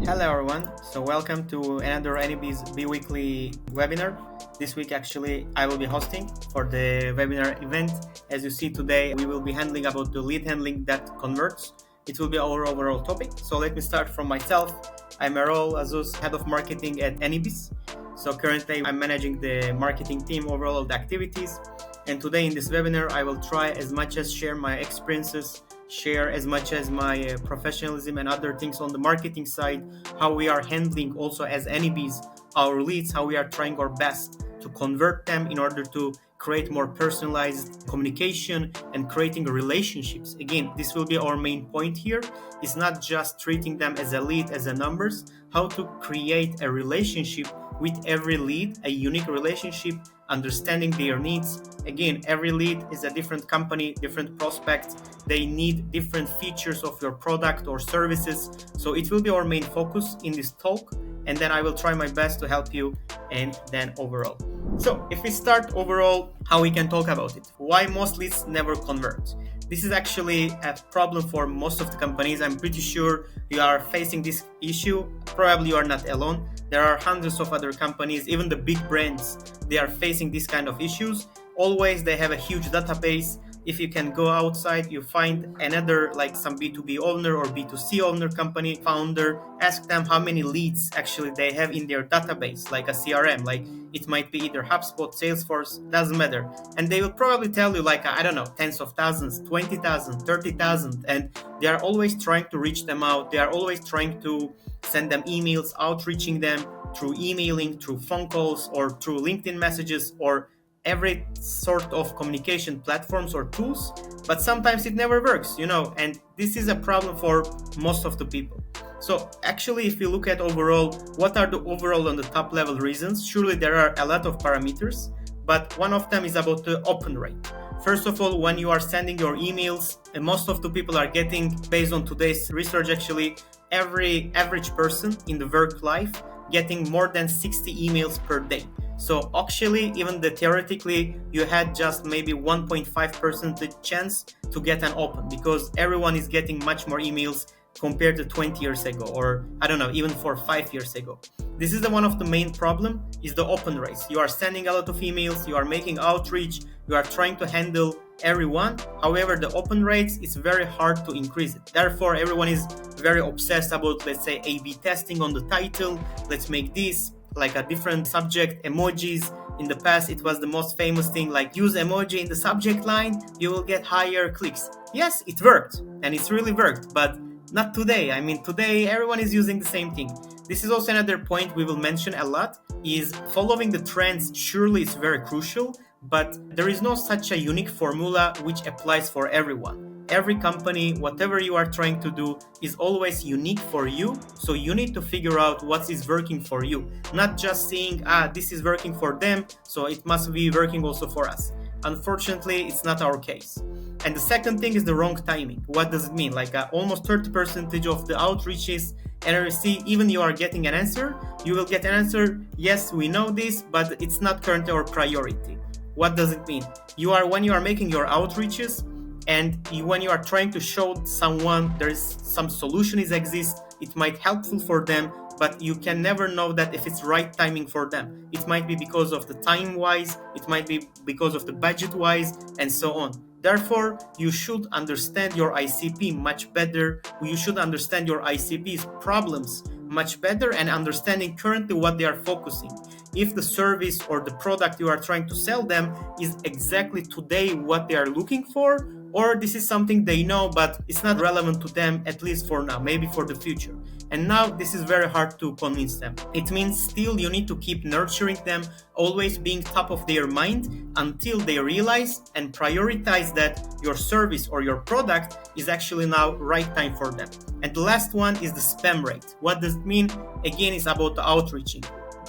Hello everyone, so welcome to another AnyBiz bi-weekly webinar. This week actually I will be hosting for the webinar event. As you see today, we will be handling about the lead handling that converts. It will be our overall topic. So let me start from myself. I'm Errol Azus, Head of Marketing at AnyBiz. So currently I'm managing the marketing team overall of the activities. And today in this webinar, I will try as much as share my experiences, share as much as my professionalism and other things on the marketing side, how we are handling also as AnyBiz our leads, how we are trying our best to convert them in order to create more personalized communication and creating relationships. Again, this will be our main point here. It's not just treating them as a lead, as a numbers, how to create a relationship with every lead, a unique relationship, understanding their needs. Again, every lead is a different company, different prospect. They need different features of your product or services. So it will be our main focus in this talk. And then I will try my best to help you and then overall. So if we start overall, how we can talk about it. Why most leads never convert? This is actually a problem for most of the companies. I'm pretty sure you are facing this issue. Probably you are not alone. There are hundreds of other companies, even the big brands, they are facing these kind of issues. Always they have a huge database. If you can go outside, you find another like some B2B owner or B2C owner company founder, ask them how many leads actually they have in their database, like a CRM, like it might be either HubSpot, Salesforce, doesn't matter. And they will probably tell you like, I don't know, tens of thousands, 20,000, 30,000. And they are always trying to reach them out. They are always trying to send them emails, outreaching them through emailing, through phone calls, or through LinkedIn messages, or every sort of communication platforms or tools, but sometimes it never works, and this is a problem for most of the people. So actually, if you look at overall, what are the overall on the top level reasons? Surely there are a lot of parameters, but one of them is about the open rate. First of all, when you are sending your emails, and most of the people are getting, based on today's research actually, every average person in the work life getting more than 60 emails per day. So actually, even theoretically, you had just maybe 1.5% chance to get an open because everyone is getting much more emails compared to 20 years ago, or I don't know, even for 5 years ago. This is one of the main problem is the open rates. You are sending a lot of emails, you are making outreach, you are trying to handle everyone. However, the open rates, it's very hard to increase it. Therefore, everyone is very obsessed about, let's say, A/B testing on the title. Let's make this like a different subject, emojis. In the past, it was the most famous thing, like use emoji in the subject line, you will get higher clicks. Yes, it worked, and it's really worked, but not today. I mean, today everyone is using the same thing. This is also another point we will mention a lot, is following the trends surely is very crucial, but there is no such a unique formula which applies for everyone. Every company, whatever you are trying to do is always unique for you. So you need to figure out what is working for you, not just seeing, this is working for them, so it must be working also for us. Unfortunately, it's not our case. And the second thing is the wrong timing. What does it mean? Like almost 30% of the outreaches and RC, even you are getting an answer, you will get an answer, yes, we know this, but it's not currently our priority. What does it mean? When you are making your outreaches, and when you are trying to show someone there is some solution exists, it might helpful for them, but you can never know that if it's right timing for them. It might be because of the time wise, it might be because of the budget wise, and so on. Therefore, you should understand your ICP much better. You should understand your ICP's problems much better and understanding currently what they are focusing. If the service or the product you are trying to sell them is exactly today what they are looking for, or this is something they know, but it's not relevant to them, at least for now, maybe for the future. And now this is very hard to convince them. It means still you need to keep nurturing them, always being top of their mind until they realize and prioritize that your service or your product is actually now right time for them. And the last one is the spam rate. What does it mean? Again, it's about the outreaching.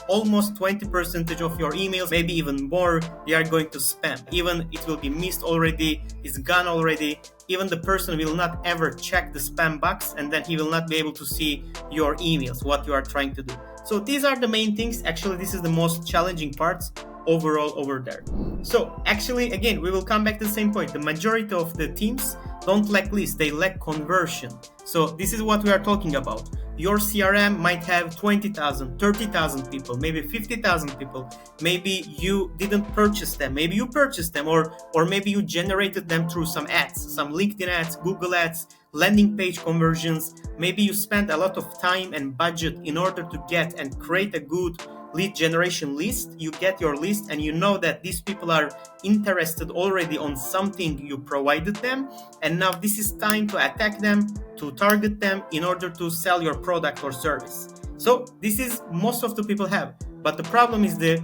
Almost 20% of your emails, maybe even more, they are going to spam. Even it will be missed already, it's gone already. Even the person will not ever check the spam box, and then he will not be able to see your emails, what you are trying to do. So these are the main things. Actually, this is the most challenging parts overall over there. So actually, again, we will come back to the same point. The majority of the teams don't lack leads, they lack conversion. So this is what we are talking about. your CRM might have 20,000, 30,000 people, maybe 50,000 people. Maybe you didn't purchase them. Maybe you purchased them, or maybe you generated them through some ads, some LinkedIn ads, Google ads, landing page conversions. Maybe you spent a lot of time and budget in order to get and create a good lead generation list. You get your list and you know that these people are interested already on something you provided them, and now this is time to attack them, to target them in order to sell your product or service. So this is most of the people have, but the problem is the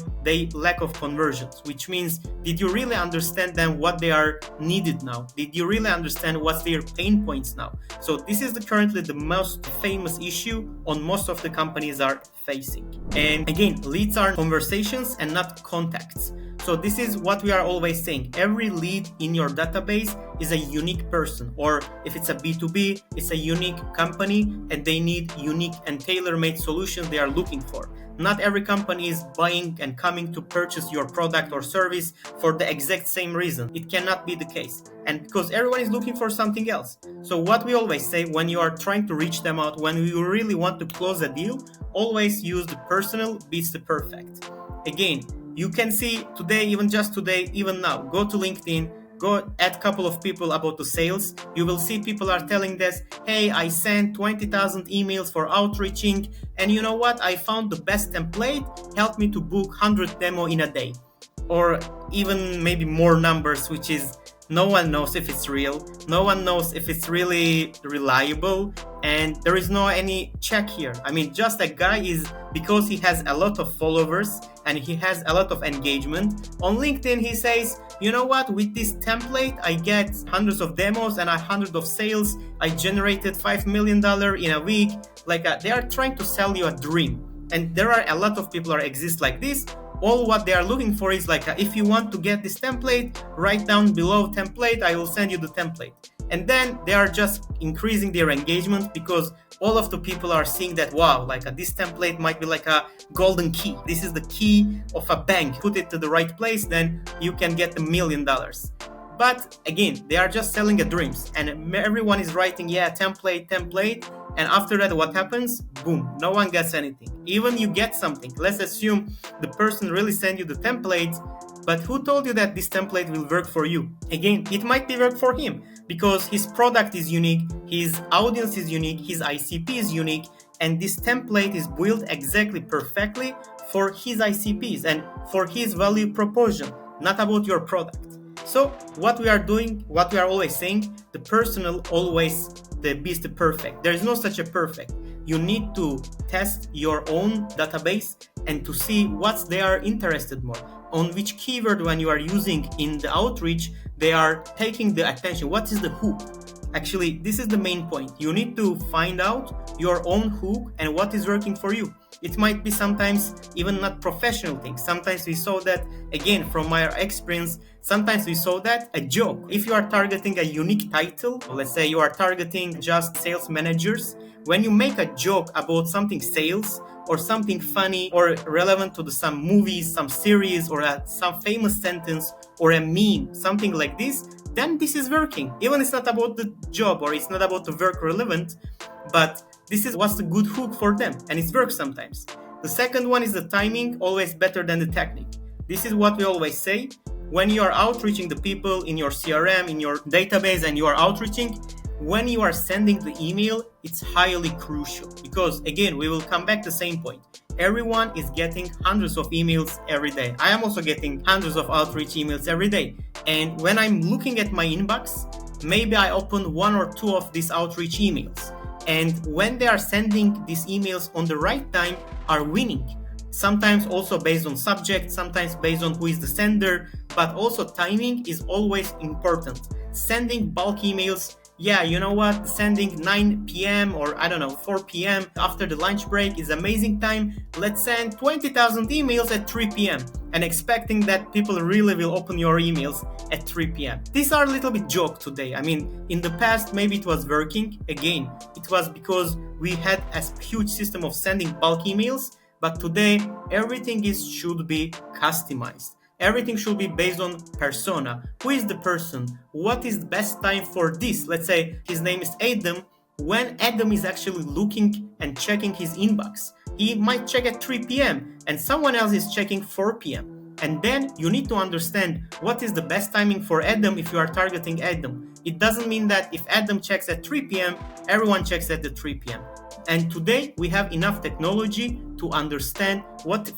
lack of conversions, which means, did you really understand them, what they are needed now? Did you really understand what's their pain points now? So this is currently the most famous issue on most of the companies are facing. And again, leads are conversations and not contacts. So this is what we are always saying. Every lead in your database is a unique person, or if it's a B2B, it's a unique company and they need unique and tailor-made solutions they are looking for. Not every company is buying and coming to purchase your product or service for the exact same reason. It cannot be the case. And because everyone is looking for something else. So what we always say when you are trying to reach them out, when you really want to close a deal, always use the personal beats the perfect. Again, you can see today, even just today, even now, go to LinkedIn, go add a couple of people about the sales. You will see people are telling this, hey, I sent 20,000 emails for outreaching. And you know what? I found the best template, helped me to book 100 demo in a day. Or even maybe more numbers, which is no one knows if it's real. No one knows if it's really reliable. And there is no any check here. I mean, just a guy is, because he has a lot of followers and he has a lot of engagement. On LinkedIn, he says, you know what, with this template, I get hundreds of demos and 100 of sales. I generated $5 million in a week. They are trying to sell you a dream. And there are a lot of people that exist like this. All what they are looking for is if you want to get this template, write down below template, I will send you the template. And then they are just increasing their engagement because all of the people are seeing that, wow, this template might be like a golden key. This is the key of a bank. Put it to the right place, then you can get $1 million. But again, they are just selling a dreams and everyone is writing, yeah, template. And after that, what happens? Boom, no one gets anything. Even you get something. Let's assume the person really sent you the template, but who told you that this template will work for you? Again, it might be work for him because his product is unique, his audience is unique, his ICP is unique, and this template is built exactly perfectly for his ICPs and for his value proposition, not about your product. So what we are doing, what we are always saying, the personal always beats the perfect. There is no such a perfect. You need to test your own database and to see what they are interested more, on which keyword when you are using in the outreach, they are taking the attention. What is the hook? Actually, this is the main point. You need to find out your own hook and what is working for you. It might be sometimes even not professional things. Sometimes we saw that, again, from my experience, sometimes we saw that a joke. If you are targeting a unique title, let's say you are targeting just sales managers, when you make a joke about something sales or something funny or relevant to some movies, some series, or some famous sentence or a meme, something like this, then this is working. Even it's not about the job or it's not about the work relevant, but this is what's the good hook for them, and it works sometimes. The second one is the timing, always better than the technique. This is what we always say. When you are outreaching the people in your CRM, in your database, and you are outreaching, when you are sending the email, it's highly crucial because, again, we will come back to the same point. Everyone is getting hundreds of emails every day. I am also getting hundreds of outreach emails every day. And when I'm looking at my inbox, maybe I open one or two of these outreach emails. And when they are sending these emails on the right time, are winning. Sometimes also based on subject, sometimes based on who is the sender, but also timing is always important. Sending bulk emails, yeah, you know what? Sending 9 p.m. or 4 p.m. after the lunch break is amazing time. Let's send 20,000 emails at 3 p.m. and expecting that people really will open your emails at 3 p.m. These are a little bit joke today. I mean, in the past, maybe it was working. Again, it was because we had a huge system of sending bulk emails, but today everything should be customized. Everything should be based on persona. Who is the person? What is the best time for this? Let's say his name is Adam. when Adam is actually looking and checking his inbox. He might check at 3 p.m. and someone else is checking 4 p.m. And then you need to understand what is the best timing for Adam if you are targeting Adam. It doesn't mean that if Adam checks at 3 p.m., everyone checks at the 3 p.m. And today we have enough technology to understand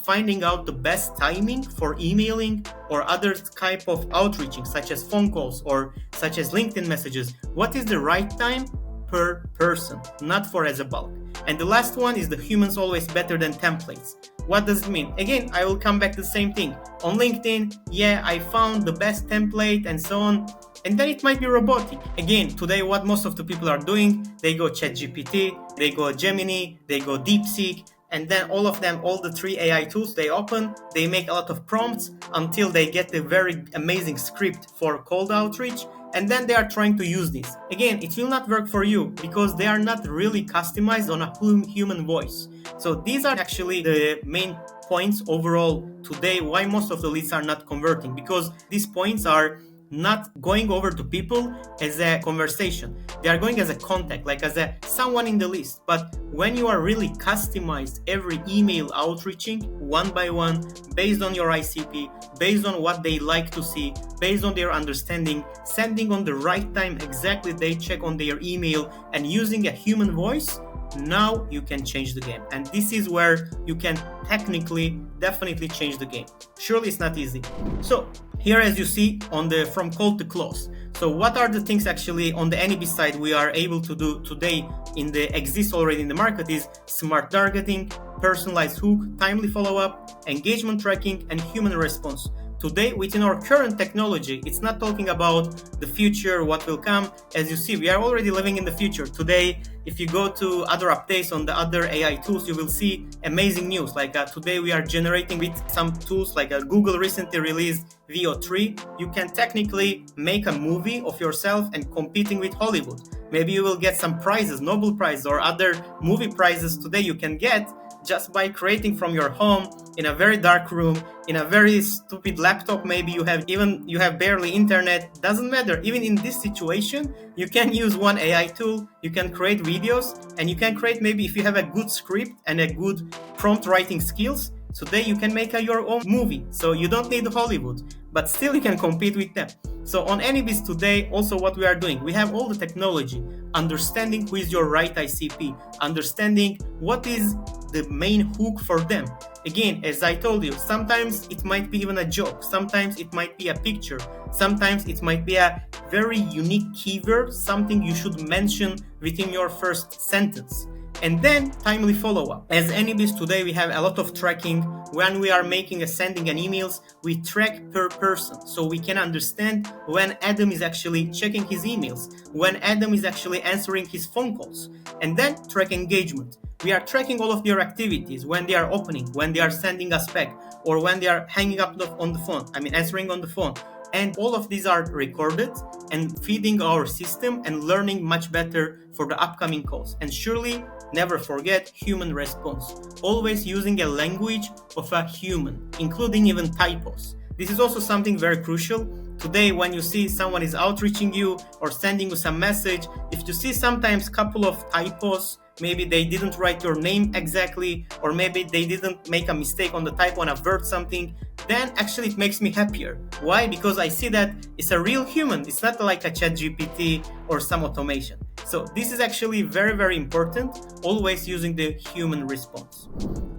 finding out the best timing for emailing or other type of outreaching, such as phone calls or such as LinkedIn messages. What is the right time per person, not for as a bulk. And the last one is the humans always better than templates. What does it mean? Again, I will come back to the same thing. On LinkedIn, yeah, I found the best template and so on. And then it might be robotic. Again, today what most of the people are doing, they go ChatGPT, they go Gemini, they go DeepSeek, and then all of them, all the 3 AI tools they open, they make a lot of prompts until they get a very amazing script for cold outreach, and then they are trying to use this. Again, it will not work for you because they are not really customized on a human voice. So these are actually the main points overall today why most of the leads are not converting, because these points are not going over to people as a conversation. They are going as a contact, like as a someone in the list. But when you are really customized every email outreaching one by one, based on your ICP, based on what they like to see, based on their understanding, sending on the right time exactly they check on their email and using a human voice, now you can change the game. And this is where you can technically definitely change the game. Surely it's not easy. So here, as you see on the from cold to close. So what are the things actually on the AnyBiz side we are able to do today exists already in the market is smart targeting, personalized hook, timely follow-up, engagement tracking, and human response. Today, within our current technology, it's not talking about the future, what will come. As you see, we are already living in the future. Today, if you go to other updates on the other AI tools, you will see amazing news. Like today, we are generating with some tools like Google recently released VO3. You can technically make a movie of yourself and competing with Hollywood. Maybe you will get some prizes, Nobel Prize or other movie prizes today you can get just by creating from your home in a very dark room, in a very stupid laptop. Maybe you have barely internet, doesn't matter. Even in this situation, you can use one AI tool, you can create videos, and you can create, maybe if you have a good script and a good prompt writing skills, today you can make your own movie. So you don't need Hollywood, but still you can compete with them. So on AnyBiz today, also what we are doing, we have all the technology, understanding who is your right ICP, understanding what is the main hook for them. Again, as I told you, sometimes it might be even a joke, sometimes it might be a picture, sometimes it might be a very unique keyword, something you should mention within your first sentence. And then timely follow-up. As AnyBiz today, we have a lot of tracking. When we are sending an emails, we track per person. So we can understand when Adam is actually checking his emails, when Adam is actually answering his phone calls, and then track engagement. We are tracking all of their activities, when they are opening, when they are sending us back, or when they are hanging up on the phone, answering on the phone. And all of these are recorded and feeding our system and learning much better for the upcoming calls. And surely never forget human response. Always using a language of a human, including even typos. This is also something very crucial. Today, when you see someone is outreaching you or sending you some message, if you see sometimes couple of typos, maybe they didn't write your name exactly, or maybe they didn't make a mistake on the typo and avert something, then actually it makes me happier. Why? Because I see that it's a real human. It's not like a ChatGPT or some automation. So this is actually very, very important, always using the human response.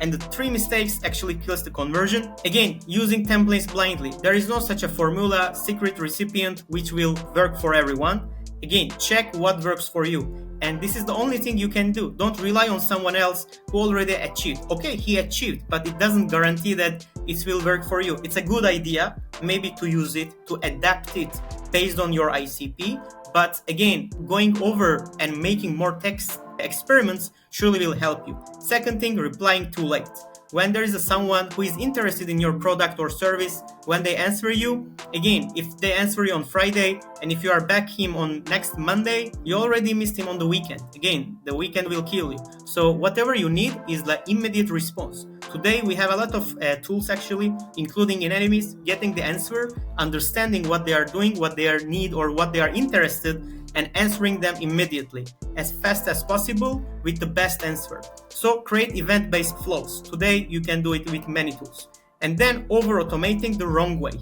And the 3 mistakes actually kills the conversion. Again, using templates blindly. There is no such a formula, secret recipient, which will work for everyone. Again, check what works for you. And this is the only thing you can do. Don't rely on someone else who already achieved. Okay, he achieved, but it doesn't guarantee that it will work for you. It's a good idea, maybe to use it, to adapt it based on your ICP. But again, going over and making more text experiments surely will help you. Second thing, replying too late. When there is someone who is interested in your product or service, when they answer you, again, if they answer you on Friday and if you are back him on next Monday, you already missed him on the weekend. Again, the weekend will kill you. So whatever you need is the immediate response. Today we have a lot of tools actually, including in AnyBiz, getting the answer, understanding what they are doing, what they are need or what they are interested, and answering them immediately, as fast as possible with the best answer. So create event-based flows. Today, you can do it with many tools. And then over-automating the wrong way.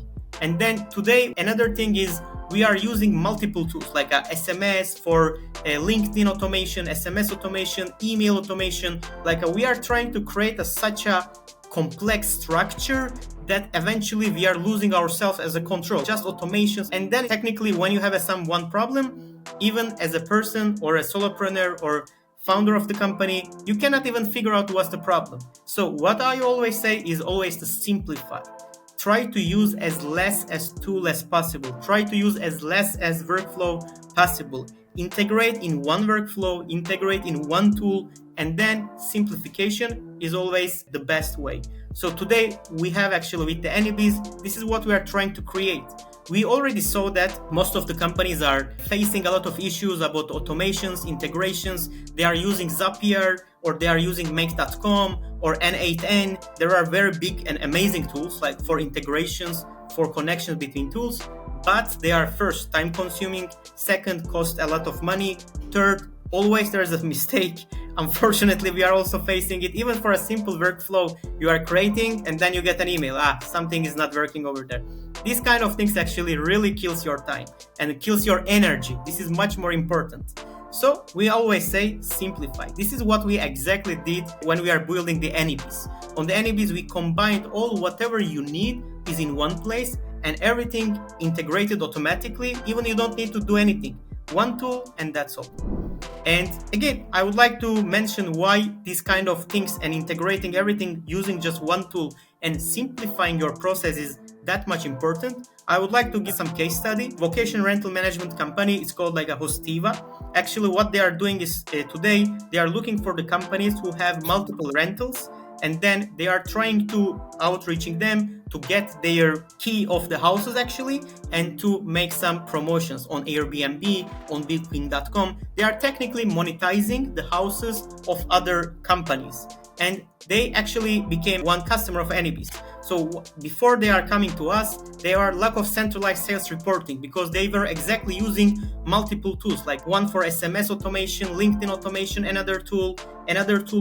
And then today, another thing is we are using multiple tools like SMS for LinkedIn automation, SMS automation, email automation. We are trying to create such a complex structure that eventually we are losing ourselves as a control, just automations. And then technically when you have one problem, even as a person or a solopreneur or founder of the company, you cannot even figure out what's the problem. So what I always say is always to simplify. Try to use as less as tool as possible. Try to use as less as workflow possible. Integrate in one workflow, integrate in one tool, and then simplification is always the best way. So today we have actually with the AnyBiz, this is what we are trying to create. We already saw that most of the companies are facing a lot of issues about automations, integrations. They are using Zapier or they are using Make.com or N8N. There are very big and amazing tools like for integrations, for connections between tools, but they are first time consuming, second cost a lot of money, third always there's a mistake. Unfortunately, we are also facing it even for a simple workflow you are creating and then you get an email, something is not working over there. These kind of things actually really kills your time and it kills your energy. This is much more important. So we always say simplify. This is what we exactly did when we are building the AnyBiz. On the AnyBiz, we combined whatever you need is in one place and everything integrated automatically. Even you don't need to do anything. One tool and that's all. And again, I would like to mention why these kind of things and integrating everything using just one tool and simplifying your process is that much important. I would like to give some case study. Vacation rental management company, it's called like a Hostiva. Actually, what they are doing is today, they are looking for the companies who have multiple rentals and then they are trying to outreaching them to get their key of the houses actually and to make some promotions on Airbnb, on Booking.com. They are technically monetizing the houses of other companies and they actually became one customer of AnyBiz. So before they are coming to us, they are lack of centralized sales reporting because they were exactly using multiple tools, like one for SMS automation, LinkedIn automation, another tool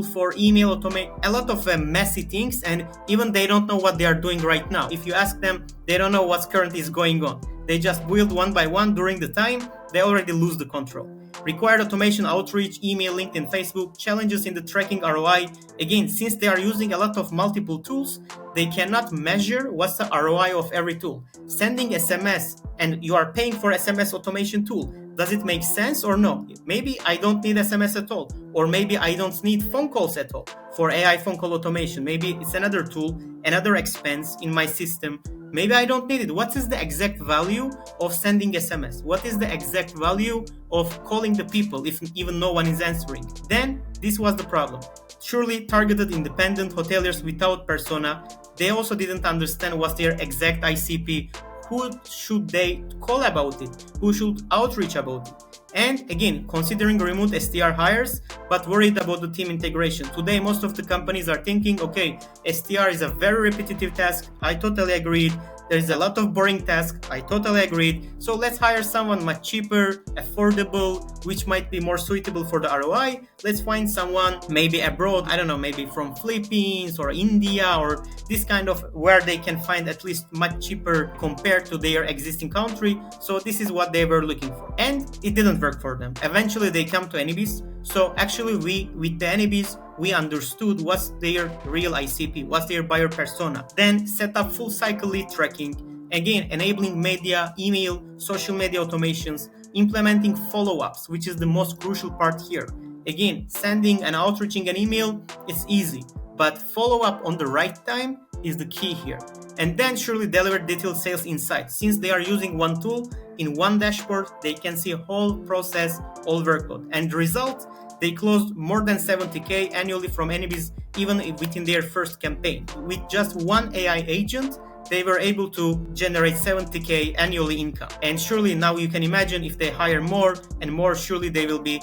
for email automation, a lot of messy things, and even they don't know what they are doing right now. If you ask them, they don't know what's currently is going on. They just build one by one during the time, they already lose the control. Required automation, outreach, email, LinkedIn, Facebook, challenges in the tracking ROI. Again, since they are using a lot of multiple tools, they cannot measure what's the ROI of every tool. Sending SMS and you are paying for SMS automation tool. Does it make sense or no? Maybe I don't need SMS at all. Or maybe I don't need phone calls at all for AI phone call automation. Maybe it's another tool, another expense in my system. Maybe I don't need it. What is the exact value of sending SMS? What is the exact value of calling the people if even no one is answering? Then this was the problem. Surely targeted independent hoteliers without persona. They also didn't understand what's their exact ICP. Who should they call about it? Who should outreach about it? And again, considering remote SDR hires, but worried about the team integration. Today, most of the companies are thinking, okay, SDR is a very repetitive task. I totally agreed. There's a lot of boring tasks. I totally agreed. So let's hire someone much cheaper, affordable, which might be more suitable for the ROI. Let's find someone maybe abroad, I don't know, maybe from Philippines or India or this kind of where they can find at least much cheaper compared to their existing country. So this is what they were looking for. And it didn't work for them. Eventually they come to AnyBiz. So actually with the AnyBiz, we understood what's their real ICP, what's their buyer persona. Then set up full cycle lead tracking. Again, enabling media, email, social media automations, implementing follow-ups, which is the most crucial part here. Again, sending and outreaching an email, it's easy, but follow-up on the right time is the key here. And then surely deliver detailed sales insights. Since they are using one tool, in one dashboard, they can see a whole process, all workload. And the result, they closed more than 70K annually from AnyBiz, even within their first campaign. With just one AI agent, they were able to generate 70K annually income. And surely now you can imagine if they hire more and more, surely they will be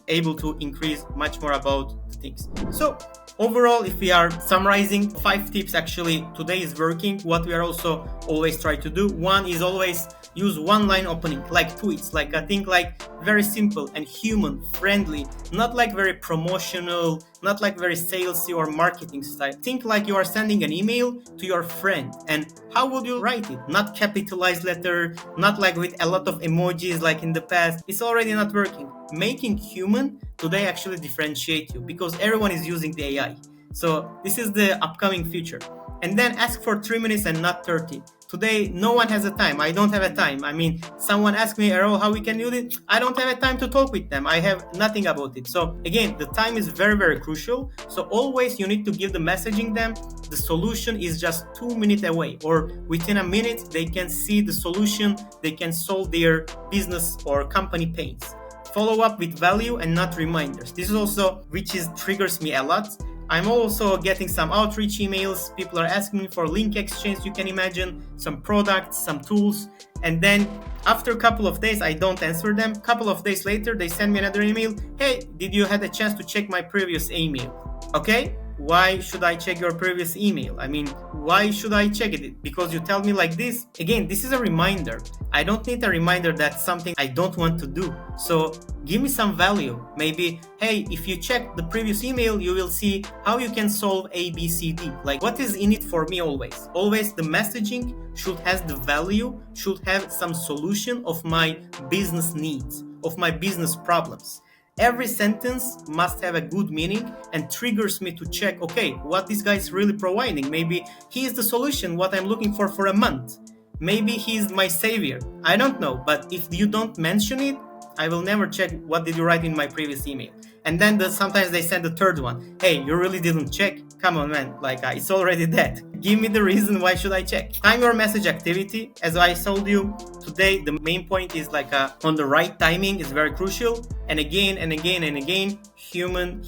able to increase much more about the things. So overall, if we are summarizing 5 tips actually today is working, what we are also always try to do. One is always use one line opening, like tweets, like I think like very simple and human friendly, not like very promotional, not like very salesy or marketing style. Think like you are sending an email to your friend, and how would you write it? Not capitalized letter, not like with a lot of emojis like in the past. It's already not working. Making human today actually differentiate you because everyone is using the AI. So this is the upcoming future. And then ask for 3 minutes and not 30. Today, no one has a time. I don't have a time. I mean, someone asked me, Errol, how we can do it? I don't have a time to talk with them. I have nothing about it. So again, the time is very, very crucial. So always you need to give the messaging them. The solution is just 2 minutes away, or within a minute, they can see the solution. They can solve their business or company pains. Follow up with value and not reminders. This is also, which triggers me a lot. I'm also getting some outreach emails. People are asking me for link exchange, you can imagine, some products, some tools. And then after a couple of days, I don't answer them. A couple of days later, they send me another email. Hey, did you have a chance to check my previous email? Okay, why should I check your previous email? I mean, why should I check it? Because you tell me like this. Again, this is a reminder. I don't need a reminder that's something I don't want to do. So give me some value. Maybe, hey, if you check the previous email, you will see how you can solve A, B, C, D. Like, what is in it for me always? Always the messaging should have the value, should have some solution of my business needs, of my business problems. Every sentence must have a good meaning and triggers me to check, okay, what this guy is really providing. Maybe he is the solution, what I'm looking for a month. Maybe he's my savior. I don't know. But if you don't mention it, I will never check what did you write in my previous email. And then sometimes they send the third one. Hey, you really didn't check? Come on, man. Like, it's already dead. Give me the reason why should I check. Time your message activity. As I told you today, the main point is like on the right timing is very crucial. And again and again and again, human.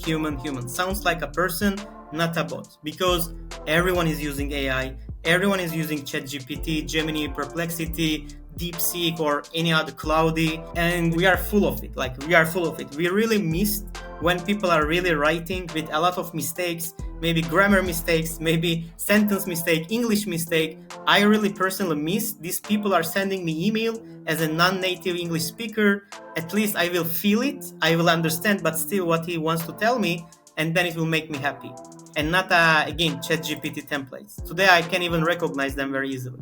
Sounds like a person, not a bot. Because everyone is using AI. Everyone is using ChatGPT, Gemini, Perplexity, DeepSeek, or any other cloudy, and we are full of it. We really missed when people are really writing with a lot of mistakes, maybe grammar mistakes, maybe sentence mistake, English mistake. I really personally miss these people are sending me email as a non-native English speaker. At least I will feel it, I will understand, but still what he wants to tell me, and then it will make me happy. And not, again, ChatGPT templates. Today I can even recognize them very easily.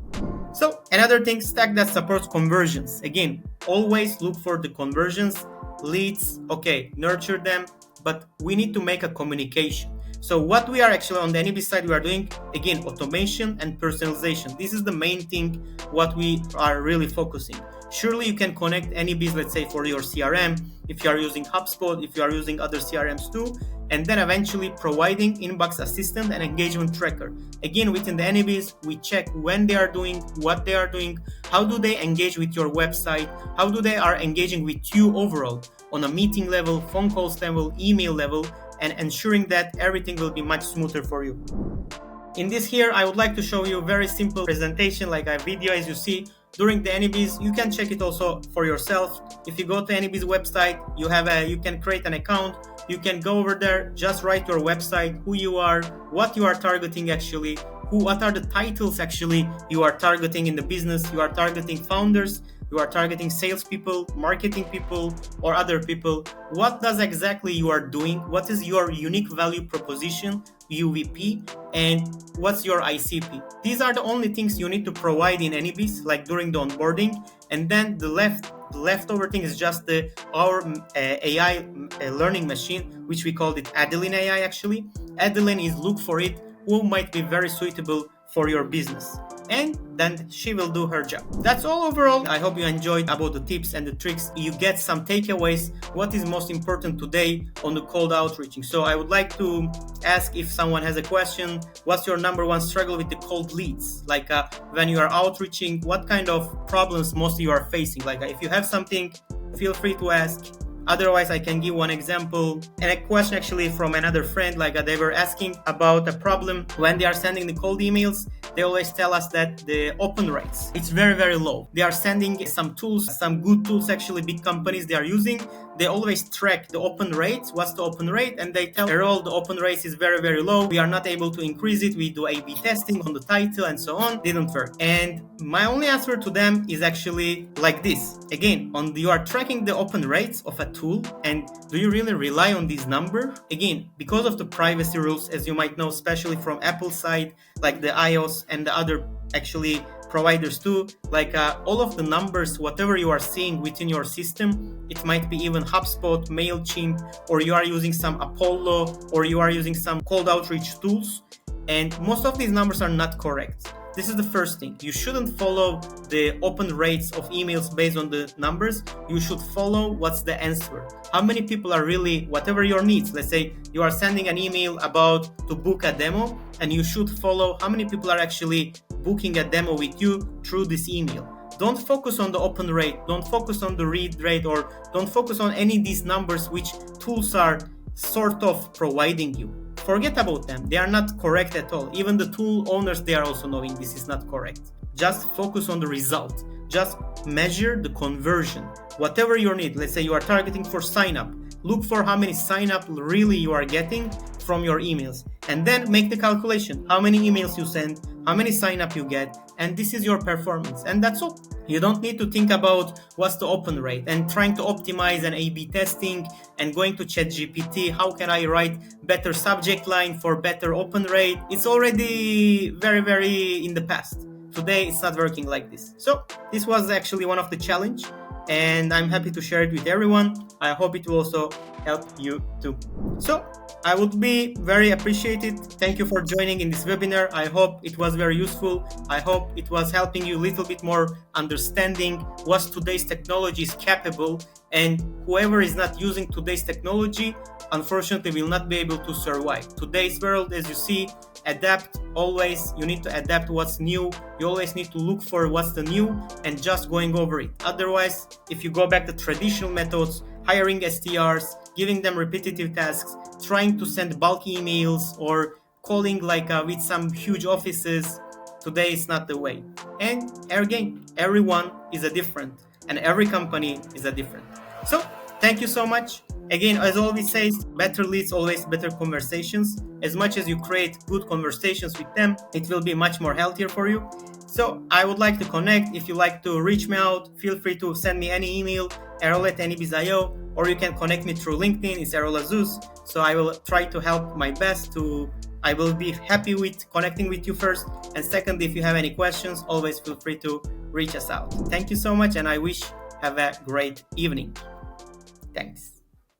So another thing, stack that supports conversions. Again, always look for the conversions, leads, okay, nurture them, but we need to make a communication. So what we are actually on the AnyBiz side, we are doing, again, automation and personalization. This is the main thing, what we are really focusing. Surely you can connect AnyBiz, let's say for your CRM, if you are using HubSpot, if you are using other CRMs too, and then eventually providing inbox assistant and engagement tracker. Again, within the AnyBiz, we check when they are doing, what they are doing, how do they engage with your website, how do they are engaging with you overall on a meeting level, phone calls level, email level, and ensuring that everything will be much smoother for you. In this here, I would like to show you a very simple presentation, like a video as you see during the AnyBiz. You can check it also for yourself. If you go to AnyBiz website, you can create an account. You can go over there, just write your website, who you are, what you are targeting actually, what are the titles actually you are targeting in the business. You are targeting founders, you are targeting salespeople, marketing people, or other people. What does exactly you are doing? What is your unique value proposition, UVP, and what's your ICP? These are the only things you need to provide in AnyBiz, like during the onboarding. And then the leftover thing is just our AI learning machine, which we called it Adeline AI actually. Adeline is look for it who might be very suitable for your business, and then she will do her job. That's all overall. I hope you enjoyed about the tips and the tricks. You get some takeaways. What is most important today on the cold outreaching? So I would like to ask if someone has a question, what's your number one struggle with the cold leads? Like when you are outreaching, what kind of problems mostly you are facing? Like if you have something, feel free to ask. Otherwise, I can give one example and a question actually from another friend. Like they were asking about a problem when they are sending the cold emails. they always tell us that the open rates, it's very, very low. They are sending some tools, some good tools actually, big companies they are using. They always track the open rates, what's the open rate, and they tell Errol the open rate is very, very low. We are not able to increase it. We do A/B testing on the title and so on. Didn't work. And my only answer to them is actually like this. Again, you are tracking the open rates of a tool, and do you really rely on these numbers? Again, because of the privacy rules, as you might know, especially from Apple side, like the iOS and the other actually providers too, like all of the numbers, whatever you are seeing within your system, it might be even HubSpot, MailChimp, or you are using some Apollo, or you are using some cold outreach tools, and most of these numbers are not correct. This is the first thing. You shouldn't follow the open rates of emails based on the numbers. You should follow what's the answer. How many people are really, whatever your needs. Let's say you are sending an email about to book a demo, and you should follow how many people are actually booking a demo with you through this email. Don't focus on the open rate. Don't focus on the read rate, or don't focus on any of these numbers which tools are sort of providing you. Forget about them. They are not correct at all. Even the tool owners, they are also knowing this is not correct. Just focus on the result. Just measure the conversion. Whatever your need, let's say you are targeting for sign up. Look for how many sign up really you are getting from your emails, and then make the calculation. How many emails you send, how many sign up you get, and this is your performance. And that's all. You don't need to think about what's the open rate and trying to optimize an A/B testing and going to ChatGPT. How can I write better subject line for better open rate? It's already very, very in the past. Today, it's not working like this. So this was actually one of the challenge, and I'm happy to share it with everyone. I hope it will also help you too. So I would be very appreciated. Thank you for joining in this webinar. I hope it was very useful. I hope it was helping you a little bit more understanding what today's technology is capable, and whoever is not using today's technology, unfortunately, will not be able to survive. Today's world, as you see, adapt always. You need to adapt what's new. You always need to look for what's the new and just going over it. Otherwise, if you go back to traditional methods, hiring SDRs, giving them repetitive tasks, trying to send bulk emails, or calling with some huge offices, today is not the way. And again, everyone is a different, and every company is a different. So thank you so much. Again, as always says, better leads, always better conversations. As much as you create good conversations with them, it will be much more healthier for you. So I would like to connect. If you like to reach me out, feel free to send me any email, errol@anybiz.io, or you can connect me through LinkedIn. It's Errol Azouz. So I will try to help my best I will be happy with connecting with you first. And second, if you have any questions, always feel free to reach us out. Thank you so much, and I wish have a great evening. Thanks.